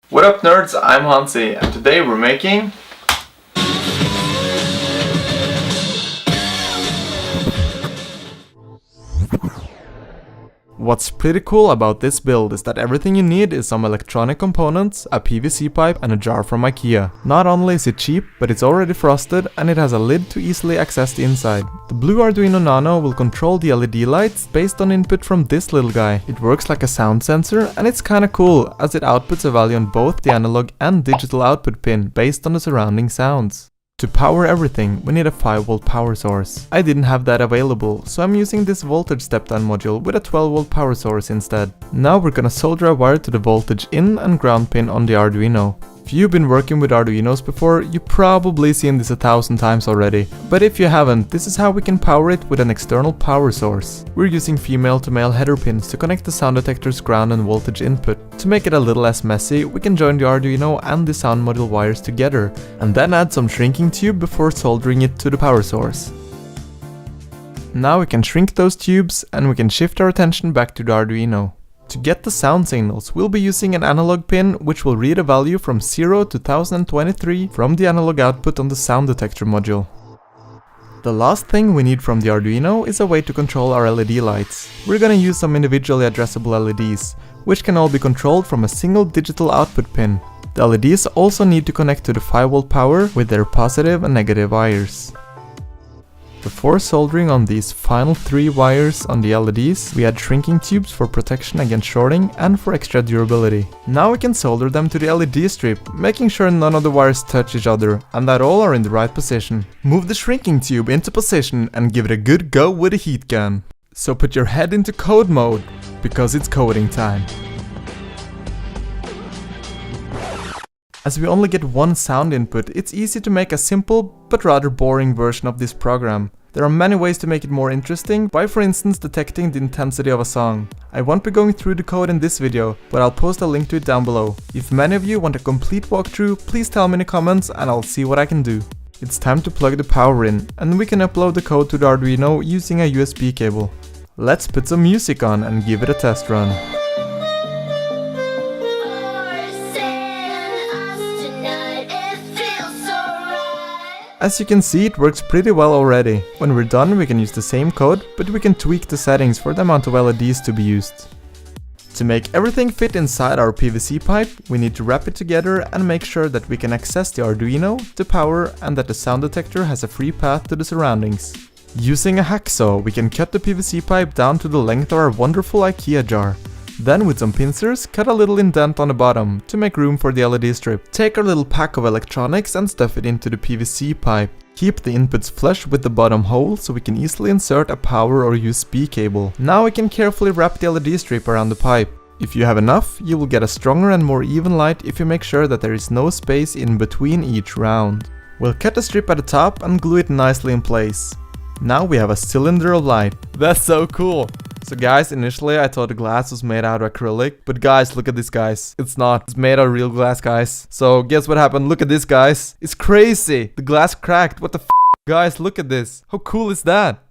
What up nerds, I'm Hansi and today we're making What's pretty cool about this build is that everything you need is some electronic components, a PVC pipe and a jar from IKEA. Not only is it cheap, but it's already frosted and it has a lid to easily access the inside. The blue Arduino Nano will control the LED lights based on input from this little guy. It works like a sound sensor and it's kinda cool as it outputs a value on both the analog and digital output pin based on the surrounding sounds. To power everything, we need a 5V power source. I didn't have that available, so I'm using this voltage step-down module with a 12V power source instead. Now we're gonna solder a wire to the voltage in and ground pin on the Arduino. If you've been working with Arduinos before, you've probably seen this 1,000 times already. But if you haven't, this is how we can power it with an external power source. We're using female to male header pins to connect the sound detector's ground and voltage input. To make it a little less messy, we can join the Arduino and the sound module wires together, and then add some shrinking tube before soldering it to the power source. Now we can shrink those tubes and we can shift our attention back to the Arduino. To get the sound signals, we'll be using an analog pin which will read a value from 0 to 1023 from the analog output on the sound detector module. The last thing we need from the Arduino is a way to control our LED lights. We're gonna use some individually addressable LEDs, which can all be controlled from a single digital output pin. The LEDs also need to connect to the 5V power with their positive and negative wires. Before soldering on these final 3 wires on the LEDs, we add shrinking tubes for protection against shorting and for extra durability. Now we can solder them to the LED strip, making sure none of the wires touch each other and that all are in the right position. Move the shrinking tube into position and give it a good go with a heat gun. So put your head into code mode, because it's coding time. As we only get one sound input, it's easy to make a simple but rather boring version of this program. There are many ways to make it more interesting, by for instance detecting the intensity of a song. I won't be going through the code in this video, but I'll post a link to it down below. If many of you want a complete walkthrough, please tell me in the comments and I'll see what I can do. It's time to plug the power in, and we can upload the code to the Arduino using a USB cable. Let's put some music on and give it a test run. As you can see, it works pretty well already. When we're done, we can use the same code, but we can tweak the settings for the amount of LEDs to be used. To make everything fit inside our PVC pipe, we need to wrap it together and make sure that we can access the Arduino, the power, and that the sound detector has a free path to the surroundings. Using a hacksaw, we can cut the PVC pipe down to the length of our wonderful IKEA jar. Then with some pincers, cut a little indent on the bottom to make room for the LED strip. Take our little pack of electronics and stuff it into the PVC pipe. Keep the inputs flush with the bottom hole so we can easily insert a power or USB cable. Now we can carefully wrap the LED strip around the pipe. If you have enough, you will get a stronger and more even light if you make sure that there is no space in between each round. We'll cut the strip at the top and glue it nicely in place. Now we have a cylinder of light. That's so cool! So guys, initially I thought the glass was made out of acrylic, but guys, look at this guys. It's not. It's made out of real glass, guys. So guess what happened? Look at this, guys. It's crazy. The glass cracked. What the f***? Guys, look at this. How cool is that?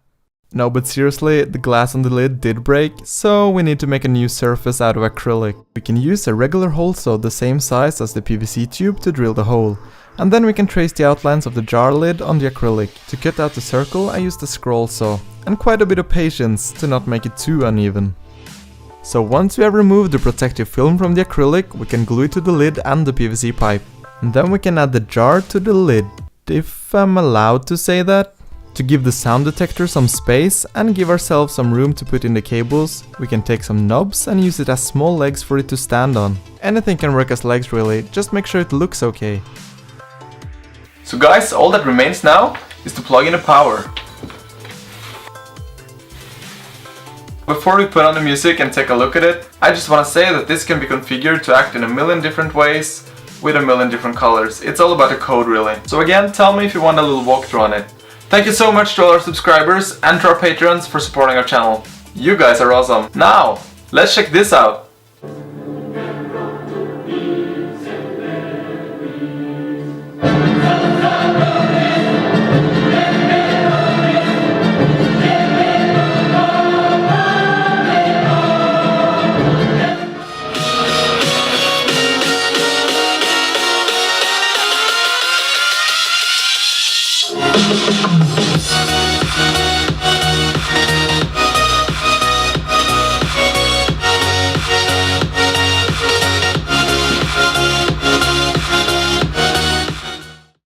No, but seriously, the glass on the lid did break, so we need to make a new surface out of acrylic. We can use a regular hole saw the same size as the PVC tube to drill the hole. And then we can trace the outlines of the jar lid on the acrylic. To cut out the circle, I used a scroll saw, and quite a bit of patience to not make it too uneven. So once we have removed the protective film from the acrylic, we can glue it to the lid and the PVC pipe. And then we can add the jar to the lid, if I'm allowed to say that. To give the sound detector some space and give ourselves some room to put in the cables, we can take some knobs and use it as small legs for it to stand on. Anything can work as legs really, just make sure it looks okay. So guys, all that remains now is to plug in the power. Before we put on the music and take a look at it, I just want to say that this can be configured to act in a million different ways with a million different colors. It's all about the code really. So again, tell me if you want a little walkthrough on it. Thank you so much to all our subscribers and to our patrons for supporting our channel. You guys are awesome. Now, let's check this out.